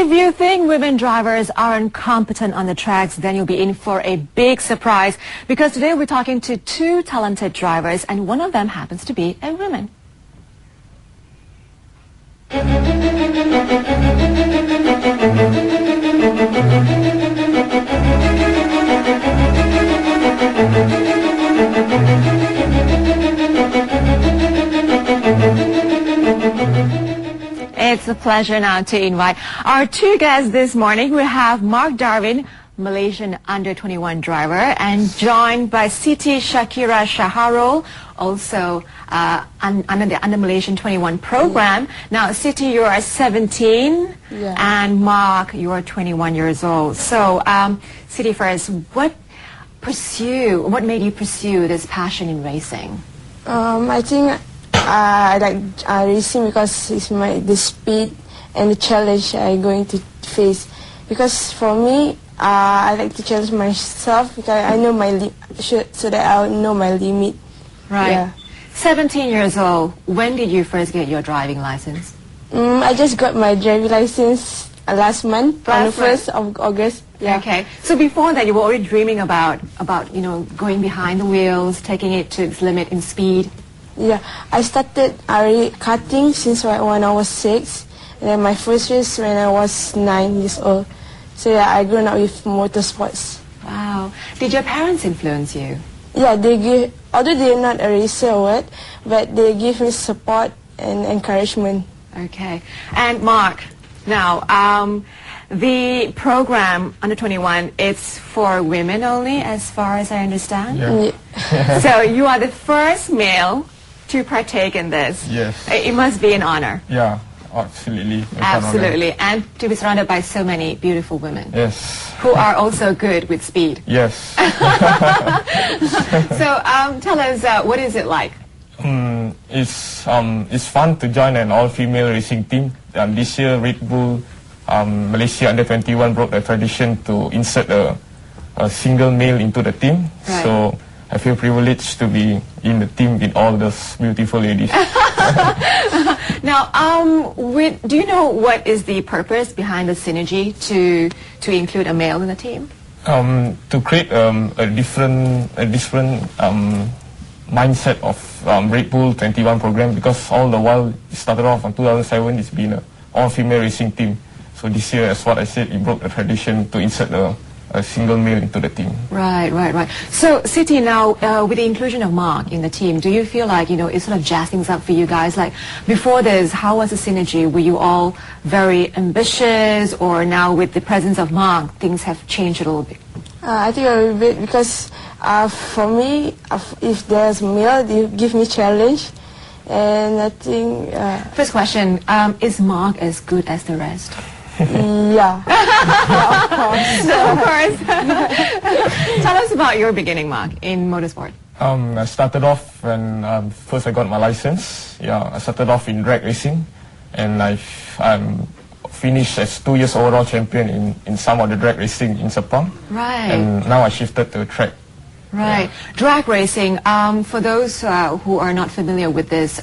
If you think women drivers are incompetent on the tracks, then you'll be in for a big surprise, because today we're talking to two talented drivers and one of them happens to be a woman. It's a pleasure now to invite our two guests this morning. We have Mark Darwin, Malaysian under-21 driver, and joined by Siti Shahkirah, also under the Malaysian 21 program. Now, Siti, you are 17, and Mark, you are 21 years old. So, Siti first, what made you pursue this passion in racing? I think I like racing because it's the speed and the challenge I'm going to face. Because for me, I like to challenge myself because I know so that I'll know my limit. Right. Yeah. 17 years old. When did you first get your driving license? I just got my driving license last month, on the 1st of August. Yeah. Okay. So before that, you were already dreaming about going behind the wheels, taking it to its limit in speed. Yeah, I started karting since when I was 6, and then my first race when I was 9 years old. So yeah, I grew up with motorsports. Wow. Did your parents influence you? Yeah, although they're not a racer or what, but they give me support and encouragement. Okay. And Mark, now, the program under 21, it's for women only, as far as I understand? Yeah. So you are the first male to partake in this. Yes. It must be an honor. Yeah, absolutely. Absolutely. And to be surrounded by so many beautiful women. Yes. Who are also good with speed. Yes. So tell us, what is it like? It's fun to join an all-female racing team. This year, Red Bull Malaysia under-21 broke the tradition to insert a single male into the team. Right. So I feel privileged to be in the team with all those beautiful ladies. Now, do you know what is the purpose behind the synergy to include a male in the team? To create a different mindset of Red Bull 21 program, because all the while it started off in 2007, it's been an all-female racing team. So this year, as what I said, it broke the tradition to insert a single male into the team. Right. So, Siti, now, with the inclusion of Mark in the team, do you feel like, it sort of jazzed things up for you guys? Like, before this, how was the synergy? Were you all very ambitious, or now with the presence of Mark, things have changed a little bit? I think a little bit because for me, if there's male, they give me challenge. And I think... First question, is Mark as good as the rest? Yeah. Yeah, of course. Of course. Tell us about your beginning, Mark, in motorsport. I started off when first I got my license. Yeah, I started off in drag racing, and I finished as 2 years overall champion in some of the drag racing in Sepang. Right. And now I shifted to track. Right. Yeah. Drag racing, for those who are not familiar with this,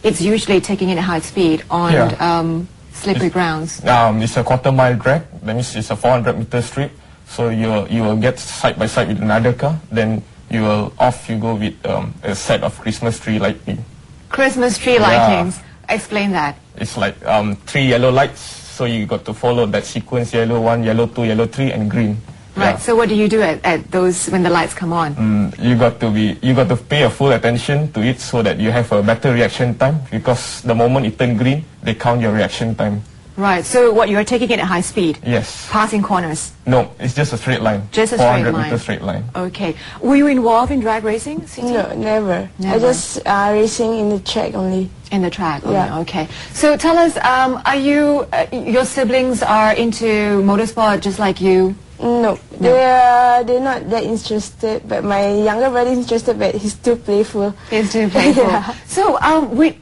it's usually taking it at high speed on slippery grounds. It's a quarter-mile drag. That means it's a 400-meter strip. So you will get side by side with another car. Then you go with a set of Christmas tree lighting. Christmas tree lightings. Explain that. It's like 3 yellow lights. So you got to follow that sequence: yellow 1, yellow 2, yellow 3, and green. Right. Yeah. So what do you do at those when the lights come on? You got to pay a full attention to it so that you have a better reaction time, because the moment it turns green, they count your reaction time. Right. So what, you're taking it at high speed? Yes. Passing corners? No, it's just a straight line. Just a straight line. 400-meter straight line. Okay. Were you involved in drag racing, Siti? No, never. I just racing in the track only. In the track only. Yeah. Okay. So tell us, are you your siblings are into motorsport just like you? No, they're not that interested, but my younger brother is interested, but he's too playful. He's too playful. Yeah. So with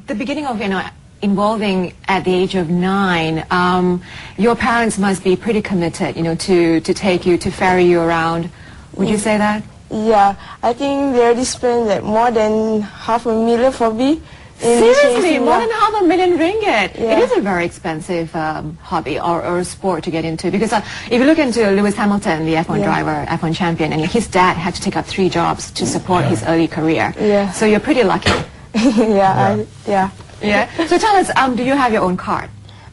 the beginning of involving at the age of 9, your parents must be pretty committed, to take you, to ferry you around. Would you say that? Yeah, I think they already spent like more than $500,000 for me Seriously, more than $500,000 ringgit. Yeah. It is a very expensive hobby or sport to get into, because if you look into Lewis Hamilton, the F1 driver, F1 champion, and his dad had to take up 3 jobs to support his early career. Yeah. So you're pretty lucky. Yeah. So tell us, do you have your own card?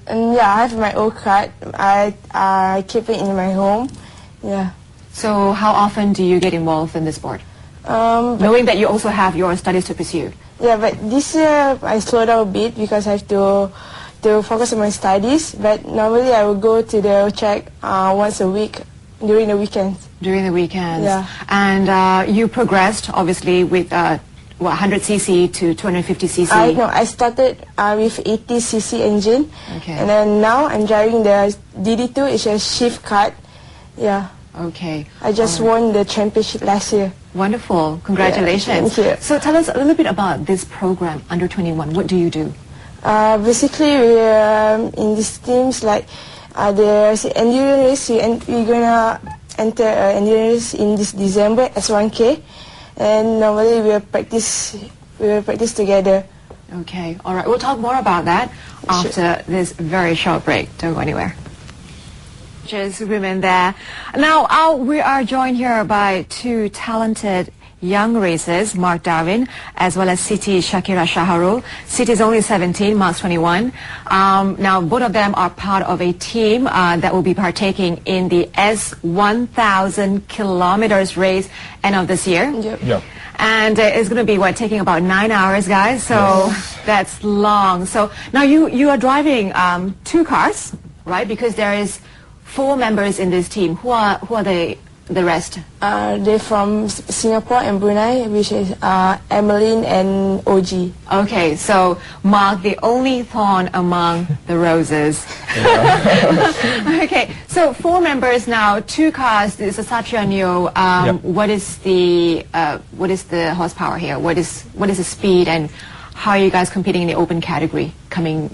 Yeah, I have my own card. I keep it in my home. Yeah. So how often do you get involved in the sport? Knowing that you also have your studies to pursue. Yeah, but this year I slowed down a bit because I have to focus on my studies. But normally I will go to the track once a week during the weekends. During the weekends. Yeah. And you progressed, obviously, with 100cc to 250cc. I started with 80cc engine. Okay. And then now I'm driving the DD2. It's a shift cut. Yeah. Okay. I just won the championship last year. Wonderful. Congratulations. Yeah, thank you. So tell us a little bit about this program, Under 21. What do you do? Basically, we in these teams, like there's endurance race. We're gonna enter endurance in this December, S1K, and normally we practice together. Okay. All right. We'll talk more about that after this very short break. Don't go anywhere. Just women there. Now, we are joined here by 2 talented young racers, Mark Darwin, as well as Siti Shahkirah. Siti is only 17, Mark's 21. Now, both of them are part of a team that will be partaking in the S1000 kilometers race end of this year. Yep. And it's going to be, taking about 9 hours, guys. So that's long. So now you are driving 2 cars, right? Because there is 4 members in this team. Who are the rest? They're from Singapore and Brunei, which is Emmeline and OG. Okay, so Mark, the only thorn among the roses. Okay, so 4 members now, 2 cars. This is a Satya Neo. What is the horsepower here? What is the speed, and how are you guys competing in the open category come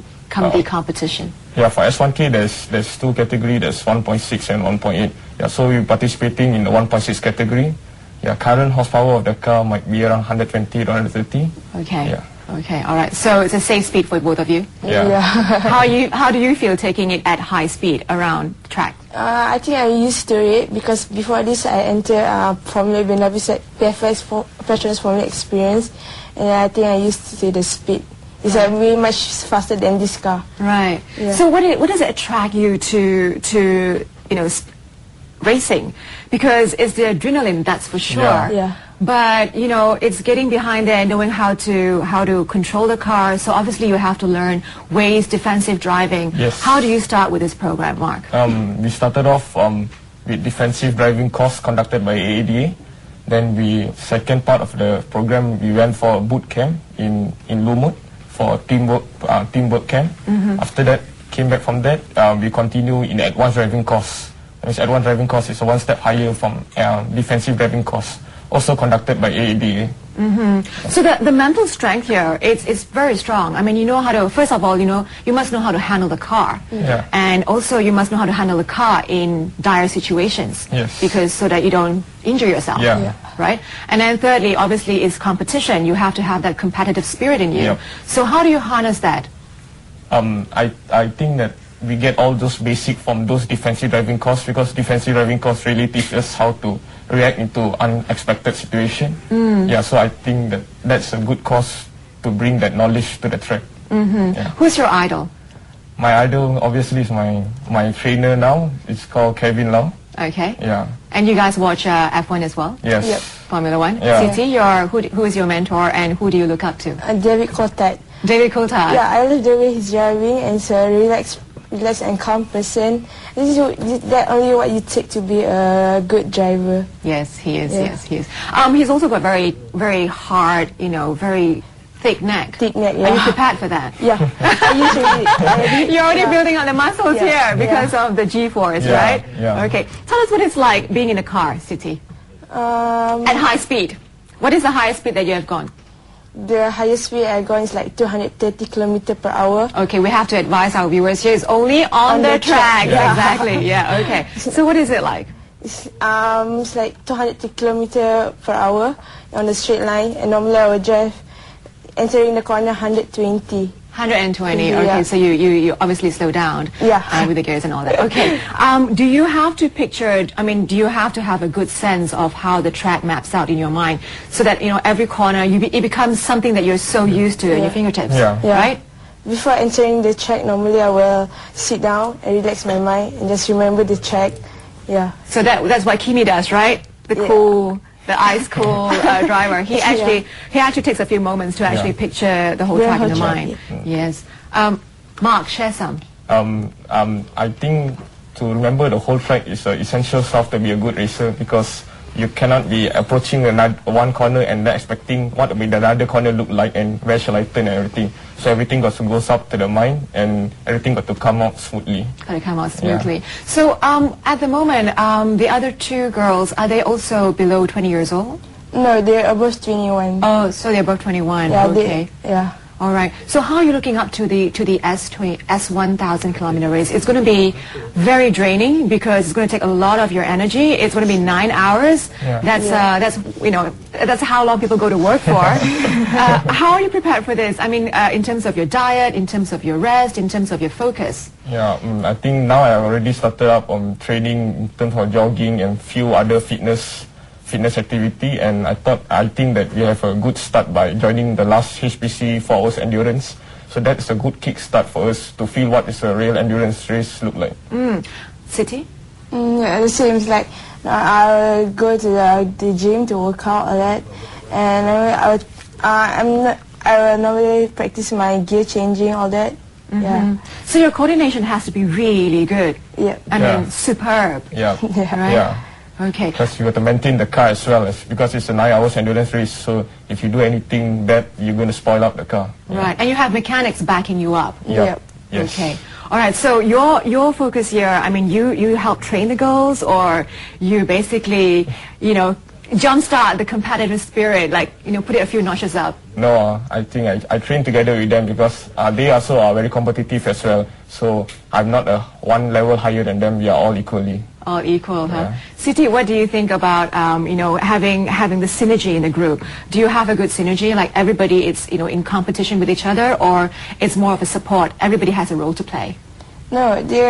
the competition? Yeah, for S1K, there's 2 categories. There's 1.6 and 1.8. Yeah, so we're participating in the 1.6 category. Yeah, current horsepower of the car might be around 120 to 130. Okay. Yeah. Okay. All right. So it's a safe speed for both of you. Yeah. How do you feel taking it at high speed around the track? I think I'm used to it because before this I entered Formula PFS Professional Formula Experience, and I think I'm used to the speed. It's way much faster than this car. Right. Yeah. So what does it attract you to racing? Because it's the adrenaline, that's for sure. Yeah. But it's getting behind there, knowing how to control the car. So obviously you have to learn ways, defensive driving. Yes. How do you start with this program, Mark? We started off with defensive driving course conducted by AADA. Then second part of the program, we went for a boot camp in Lumut for teamwork camp. After that, came back from that, we continue in the advanced driving course. This advanced driving course is 1 step higher from defensive driving course, also conducted by AADA. So the mental strength here, it's very strong. I mean, you know how to, first of all, you must know how to handle the car. Yeah. And also you must know how to handle the car in dire situations. Yes. Because so that you don't injure yourself. Yeah. Right? And then thirdly, obviously, is competition. You have to have that competitive spirit in you. Yep. So how do you harness that? I think that we get all those basic from those defensive driving course, because defensive driving course really teach us how to react into unexpected situation. Yeah, so I think that's a good course to bring that knowledge to the track. Yeah. Who's your idol? My idol obviously is my trainer now. It's called Kevin Lau. Okay. Yeah. And you guys watch F1 as well? Yes. Yep. Formula 1? Yeah. Siti, who is your mentor and who do you look up to? David Coulthard. David Coulthard. Yeah, I love the way he's driving, and he's a relaxed and calm person. This is that only what you take to be a good driver. Yes, he is. Yeah. Yes, he is. He's also got very, very hard, very thick neck. Thick neck, Are you yeah. prepared for that? Yeah, I usually. You're already building on the muscles Yeah, here because of the G-force, Yeah, right? yeah. Okay. Tell us what it's like being in a car, Siti, at high speed. What is the highest speed that you have gone? The highest speed I go is like 230 km per hour. Okay, we have to advise our viewers here. It's only on the track. Yeah. Exactly. Yeah. Okay. So what is it like? It's like 200 km per hour on the straight line, and normally I will drive entering the corner 120. 120. Yeah. Okay, so you obviously slow down. Yeah. With the gears and all that. Okay. Do you have to picture? I mean, do you have to have a good sense of how the track maps out in your mind, so that every corner it becomes something that you're so used to at your fingertips. Yeah. Right. Before entering the track, normally I will sit down and relax my mind and just remember the track. Yeah. So that's what Kimi does, right? The ice cool driver. He actually takes a few moments to actually picture the whole track in the mind. Yes. Mark, share some. I think to remember the whole track is essential stuff to be a good racer, because you cannot be approaching one corner and then expecting what will the other corner look like and where shall I turn and everything. So everything got to go up to the mind and everything got to come out smoothly. Got to come out smoothly. So at the moment, the other two girls, are they also below 20 years old? No, they're above 21. Oh, so they're above 21. Yeah, okay. Yeah. All right. So how are you looking up to the S1000 kilometer race? It's going to be very draining because it's going to take a lot of your energy. It's going to be 9 hours. Yeah. That's how long people go to work for. How are you prepared for this? I mean, in terms of your diet, in terms of your rest, in terms of your focus. Yeah, I think now I already started up on training in terms of jogging and few other fitness activity, and I think that we have a good start by joining the last HPC 4 hours endurance. So that's a good kick start for us to feel what is a real endurance race look like. Siti? Yeah, the same. It's like I'll go to the gym to work out all that, and I will normally practice my gear changing all that. Yeah. So your coordination has to be really good. Yeah. I mean, superb. Yeah. Right? Yeah. Okay. Because you got to maintain the car as well, because it's a 9 hours endurance race. So if you do anything bad, you're going to spoil up the car. Right. And you have mechanics backing you up. Yeah. Yes. Okay. All right. So your focus here, I mean, you help train the girls, or you basically, jumpstart the competitive spirit, like, put it a few notches up? No, I think I train together with them because they also are very competitive as well. So I'm not one level higher than them. We are all equally. All equal, huh? Siti, what do you think about, having the synergy in the group? Do you have a good synergy? Like everybody is, in competition with each other, or it's more of a support? Everybody has a role to play. No, they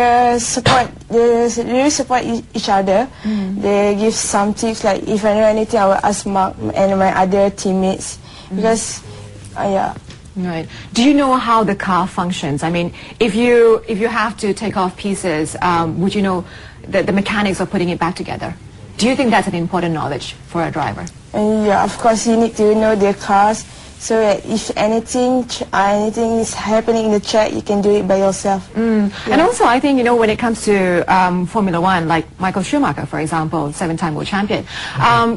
really support each other. They give some tips, like if I know anything, I will ask Mark and my other teammates. Because, yeah. Right. Do you know how the car functions? I mean, if you have to take off pieces, would you know the mechanics of putting it back together? Do you think that's an important knowledge for a driver? Yeah, of course you need to know their cars, so that if anything is happening in the track, you can do it by yourself. And also, I think, when it comes to Formula One, like Michael Schumacher, for example, 7-time world champion,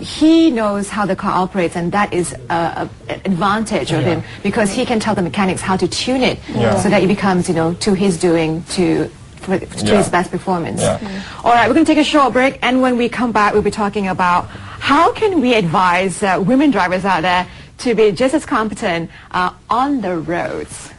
he knows how the car operates, and that is an advantage of him, because he can tell the mechanics how to tune it so that it becomes, to his doing, to his best performance. All right, we're going to take a short break, and when we come back, we'll be talking about how can we advise women drivers out there to be just as competent on the roads.